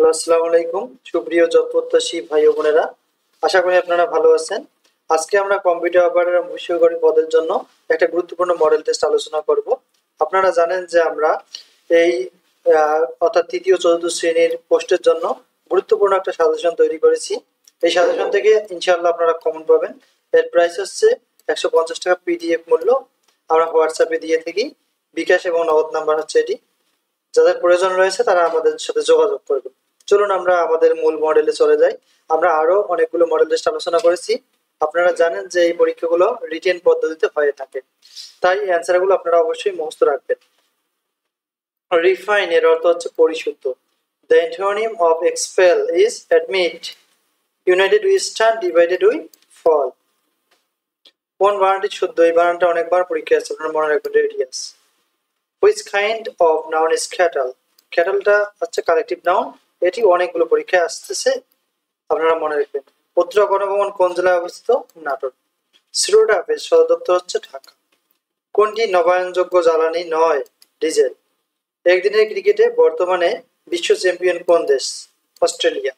আসসালামু আলাইকুম সুপ্রিয় জব প্রত্যাশী ভাই ও বোনেরা, আশা করি আপনারা ভালো আছেন। আজকে আমরা কম্পিউটার অপারেটর ভবিষ্যৎবাণী পদের জন্য একটা গুরুত্বপূর্ণ মডেল টেস্ট আলোচনা করব। আপনারা জানেন যে আমরা এই অর্থাৎ তৃতীয় চতুর্থ শ্রেণীর পোস্টের জন্য গুরুত্বপূর্ণ একটা সাজেশন তৈরি করেছি। এই সাজেশন থেকে ইনশাআল্লাহ আপনারা কমন পাবেন। এর প্রাইস হচ্ছে 150 টাকা পিডিএফ মূল্য। আমরা হোয়াটসঅ্যাপে দিয়ে থাকি, বিকাশ এবং নগদ নাম্বার হচ্ছে এটি। যাদের প্রয়োজন রয়েছে তারা আমাদের সাথে যোগাযোগ করবে। চলুন আমরা আমাদের মূল মডেলে চলে যাই। আমরা আরো অনেকগুলো মডেল টেস্ট আলোচনা করেছি। আপনারা জানেন যে এই পরীক্ষাগুলো রিটেন পদ্ধতিতে হয়ে থাকে, তাই অ্যান্সারগুলো আপনারা অবশ্যই মুখস্থ রাখবেন। রিফাইন এর অর্থ হচ্ছে পরিশুদ্ধ। The antonym of expel is admit, united we stand, divided we fall. কোন বানানটি শুদ্ধ? এই বানানটা অনেকবার পরীক্ষায় আছে, আপনারা মনে রাখবেন। Radius. Which kind of noun is cattle? ক্যাটলটা হচ্ছে কালেকটিভ নাউন, এটি অনেকগুলো পরীক্ষায় আসতেছে, আপনারা মনে রাখবেন। পত্রিকা গণভবন কোন জেলায় অবস্থিত? নাটোর। সিরোডাপের সদর দপ্তর হচ্ছে ঢাকা। কোনটি নবায়নযোগ্য জ্বালানি নয়? ডিজেল। একদিনের ক্রিকেটে বর্তমানে বিশ্ব চ্যাম্পিয়ন কোন দেশ? অস্ট্রেলিয়া।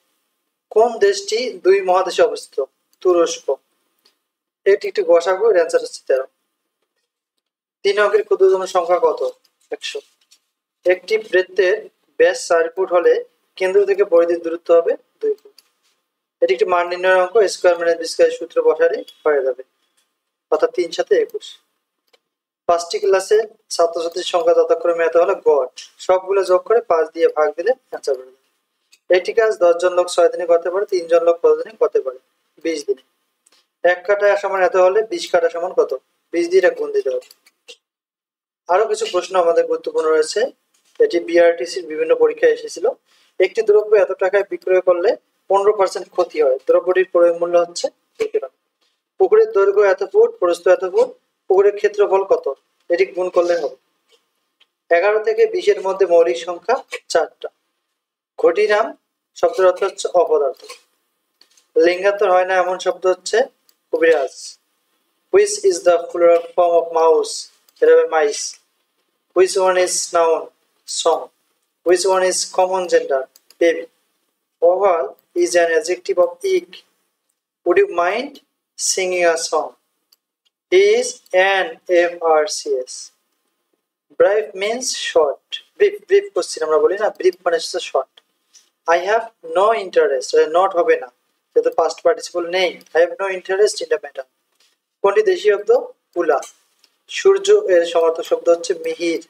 কোন দেশটি দুই মহাদেশে অবস্থিত? তুরস্ক। এটি একটি গসাগু, এর অ্যান্সার হচ্ছে 13। 3 অঙ্কের ক্ষুদ্রতম সংখ্যা কত? 100। একটি বৃত্তের ব্যাস 4 ফুট হলে কেন্দ্র থেকে পরিধির দূরত্ব হবে 2 ফুট। এটি একটি মান নির্ণয়ের অঙ্ক, স্কয়ার মাইনাস বি স্কয়ার সূত্র বসালে হয়ে যাবে, অর্থাৎ 3 7 21। 5টি ক্লাসে ছাত্রছাত্রীর সংখ্যা যথাক্রমে এত হলে গড় সবগুলো যোগ করে 5 দিয়ে ভাগ দিলে অ্যান্সার বের হবে। একটি কাজ 10 জন লোক 6 দিনে করতে পারে, 3 জন লোক কত দিনে করতে পারে? 20 দিনে। 1 কাটা সমান এত হলে 20 কাটা সমান কত? 20 দিয়ে গুণ দিতে হবে। আরো কিছু প্রশ্ন আমাদের গুরুত্বপূর্ণ রয়েছে, এটি বিআরটিসির বিভিন্ন পরীক্ষায় এসেছিল। একটি দ্রব্য এত টাকায় বিক্রয় করলে 15% ক্ষতি হয়, দ্রব্যটির ক্রয় মূল্য হচ্ছে 2 টাকা। পুকুরের দৈর্ঘ্য এত ফুট, প্রস্থ এত ফুট, পুকুরের ক্ষেত্রফল কত? এটি গুণ করলে হবে। 11 থেকে 20 এর মধ্যে মৌলিক সংখ্যা 4টা। ঘটি নাম শব্দের অর্থ হচ্ছে অপদার্থ। লিঙ্গান্তর হয় না এমন শব্দ হচ্ছে কবিরাজ। Which is the plural form of mouse? এটা হবে মাইস। Which one is noun? Song. Which one is common gender? Baby. Oval is an adjective of eek. Would you mind singing a song? He is an FRCS. Brief means short. Brief question আমরা বলি না, brief মানে হচ্ছে short. I have no interest. not হবে না, যেহেতু past participle নেই। I have no interest in the matter. কোনটি দেশি শব্দ? কুলা। সূর্য এর সমার্থক শব্দ হচ্ছে মিহির।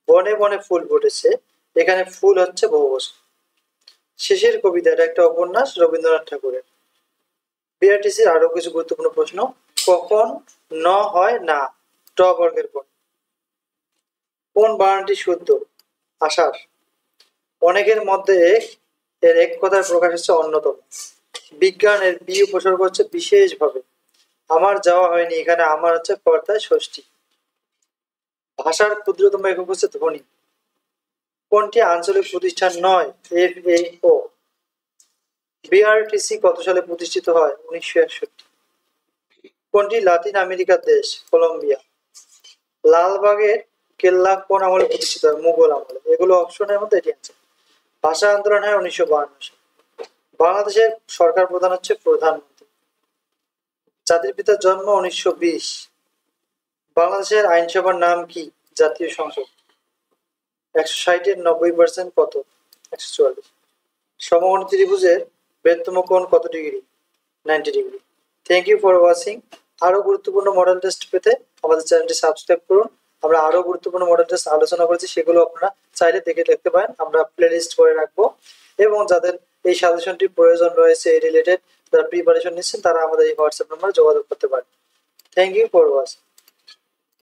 বনে বনে ফুল ফুটেছে, এখানে ফুল হচ্ছে বহুবচন। শেষের কবিতা, এটা একটা উপন্যাস রবীন্দ্রনাথ ঠাকুরের। বিআরটিসির আরো কিছু গুরুত্বপূর্ণ প্রশ্ন। কখন ন হয় না? ট বর্গের পর। কোন বানানটি শুদ্ধ? আষাঢ়। অনেকের মধ্যে এর এক কথায় প্রকাশ হচ্ছে অন্যতম। বিজ্ঞান এর বি উপসর্গ হচ্ছে বিশেষভাবে। আমার যাওয়া হয়নি, এখানে আমার হচ্ছে কর্তায় ষষ্ঠী। ভাষার ক্ষুদ্রতম একক হচ্ছে ধ্বনি। কোনটি আঞ্চলিক প্রতিষ্ঠান নয়? FAO। বিআরটিসি কত সালে প্রতিষ্ঠিত হয়? 1961। কোনটি লাতিন আমেরিকার দেশ? কলম্বিয়া। লালবাগের কেল্লা কোন আমলে প্রতিষ্ঠিত হয়? মুঘল আমলে। এগুলো অপশনের মধ্যে এটি আছে। ভাষা আন্দোলন হয় 1952 সালে। বাংলাদেশের সরকার প্রধান হচ্ছে প্রধানমন্ত্রী। জাতির পিতার জন্ম 1920। বাংলাদেশের আইনসভার নাম কি? জাতীয় সংসদ। 160 এর 90% কত? 144। সমকোণী ত্রিভুজের বৃহত্তম কোণ কত degree? 90 degree. Thank you for watching. আরো গুরুত্বপূর্ণ মডেল টেস্ট পেতে আমাদের চ্যানেলটি সাবস্ক্রাইব করুন। আমরা আরো গুরুত্বপূর্ণ মডেল টেস্ট আলোচনা করেছি, সেগুলো আপনারা চাইলে দেখতে পারেন, আমরা প্লেলিস্ট করে রাখবো। এবং যাদের এই সাজেশনটির প্রয়োজন রয়েছে এই রিলেটেড, যারা প্রিপারেশন নিচ্ছেন, তারা আমাদের এই হোয়াটসঅ্যাপ নম্বরে যোগাযোগ করতে পারেন। Thank you for watching.